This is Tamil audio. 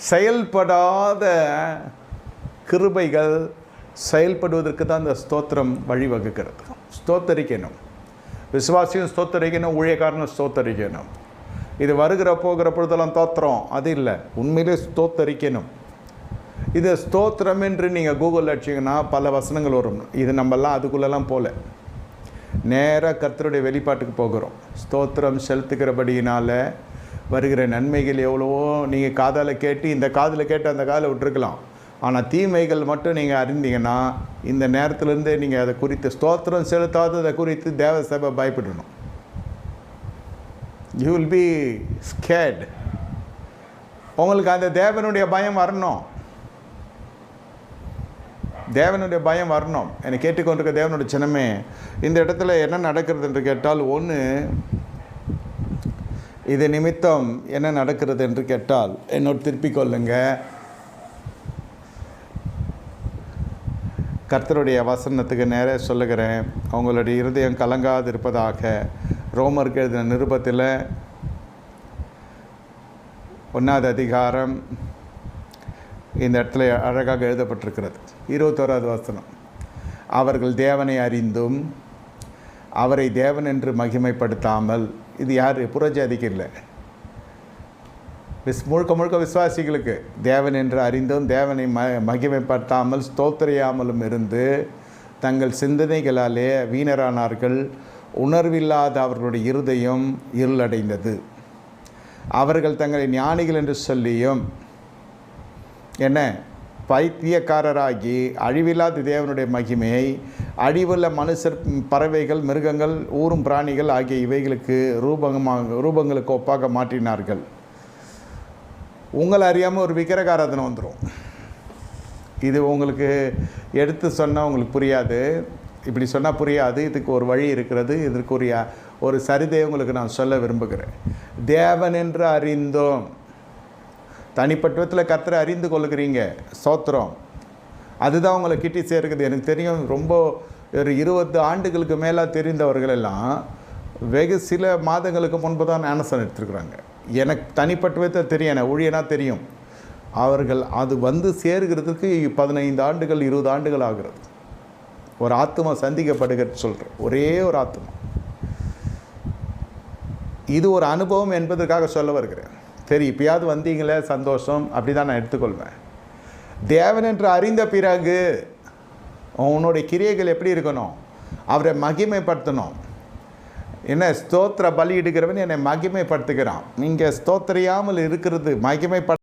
செயல்படாத கிருபைகள் செயல்படுவதற்கு தான் இந்த ஸ்தோத்திரம் வழிவகுக்கிறது. ஸ்தோத்தரிக்கணும், விசுவாசியும் ஸ்தோத்தரிக்கணும், ஊழியக்காரனும் ஸ்தோத்தரிக்கணும். இது வருகிற போகிற பொழுதெல்லாம் தோத்திரம் அது இல்லை, உண்மையிலே ஸ்தோத்தரிக்கணும். இது ஸ்தோத்திரம் என்று நீங்கள் கூகுளில் அடிச்சிங்கன்னா பல வசனங்கள் வரும். இது நம்மெல்லாம் அதுக்குள்ளெல்லாம் போகல, நேராக கர்த்தருடைய வெளிப்பாட்டுக்கு போகிறோம். ஸ்தோத்திரம் செலுத்துகிறபடியினால் வருகிற நன்மைகள் எவ்வளவோ நீங்கள் காதால் கேட்டு, இந்த காதில் கேட்டு அந்த காதில் விட்டுருக்கலாம். ஆனால் தீமைகள் மட்டும் நீங்கள் அறிந்தீங்கன்னா இந்த நேரத்துலேருந்தே நீங்கள் அதை குறித்து ஸ்தோத்திரம் செலுத்தாததை குறித்து தேவ சபை பயப்படணும். You will be scared. உங்களுக்கு அந்த தேவனுடைய பயம் வரணும், தேவனுடைய பயம் வரணும். என்னை கேட்டுக்கொண்டிருக்க தேவனுடைய சின்னமே, இந்த இடத்துல என்ன நடக்கிறது என்று கேட்டால், ஒன்று இது நிமித்தம் என்ன நடக்கிறது என்று கேட்டால் என்னோட திருப்பிக் கொள்ளுங்க. கர்த்தருடைய வசனத்துக்கு நேராக சொல்லுகிறேன். அவங்களுடைய இருதயம் கலங்காது இருப்பதாக. ரோமருக்கு எழுதின நிருபத்தில் 1 அதிகாரம் இந்த இடத்துல அழகாக எழுதப்பட்டிருக்கிறது. 21வது வசனம். அவர்கள் தேவனை அறிந்தும் அவரை தேவன் என்று மகிமைப்படுத்தாமல், இது யார்? புறஜாதிக்கு இல்லை, முழுக்க முழுக்க விசுவாசிகளுக்கு. தேவன் என்று அறிந்தும் தேவனை மகிமைப்படுத்தாமல் ஸ்தோத்திரியாமலும் இருந்து தங்கள் சிந்தனைகளாலே வீணரானார்கள். உணர்வில்லாத அவர்களுடைய இருதயம் இருளடைந்தது. அவர்கள் தங்களை ஞானிகள் என்று சொல்லியும் என்ன பைத்தியக்காரராகி அழிவில்லாத தேவனுடைய மகிமையை அழிவுள்ள மனுஷர், பறவைகள், மிருகங்கள், ஊரும் பிராணிகள் ஆகிய இவைகளுக்கு ரூபங்களுக்கு ஒப்பாக மாற்றினார்கள். உங்களை அறியாமல் ஒரு விக்கிரகாராதனை வந்துடும். இது உங்களுக்கு எடுத்து சொன்னால் உங்களுக்கு புரியாது, இப்படி சொன்னால் புரியாது. இதுக்கு ஒரு வழி இருக்கிறது. இதற்குரிய ஒரு சரிதையை உங்களுக்கு நான் சொல்ல விரும்புகிறேன். தேவன் என்று அறிந்தோம், தனிப்பட்ட விதத்தில் கர்த்தரை அறிந்து கொள்ளுகிறீங்க, ஸ்தோத்திரம். அதுதான் உங்களை கிட்டி சேர்க்குது. எனக்கு தெரியும், ரொம்ப ஒரு 20 ஆண்டுகளுக்கு மேலே தெரிந்தவர்கள் எல்லாம் வெகு சில மாதங்களுக்கு முன்பு தான் ஞானஸ்நானம் எடுத்துருக்குறாங்க. எனக்கு தனிப்பட்ட விதத்தில் தெரியும், எனக்கு ஊழியனாக தெரியும். அவர்கள் அது வந்து சேர்கிறதுக்கு 15 ஆண்டுகள் 20 ஆண்டுகள் ஆகிறது. ஒரு ஆத்மா சந்திக்கப்படுகிறது சொல்கிறேன், ஒரே ஒரு ஆத்மா. இது ஒரு அனுபவம் என்பதற்காக சொல்ல வருகிறேன். சரி, இப்பயாவது வந்தீங்களே, சந்தோஷம், அப்படி தான் நான் எடுத்துக்கொள்வேன். தேவன் என்று அறிந்த பிறகு உன்னுடைய கிரியைகள் எப்படி இருக்கணும்? அவரை மகிமைப்படுத்தணும். என்ன ஸ்தோத்திர பலி இடுகிறவன் என்னை மகிமைப்படுத்துகிறான். நீங்கள் ஸ்தோத்திரியாமல் இருக்கிறது, மகிமைப்பட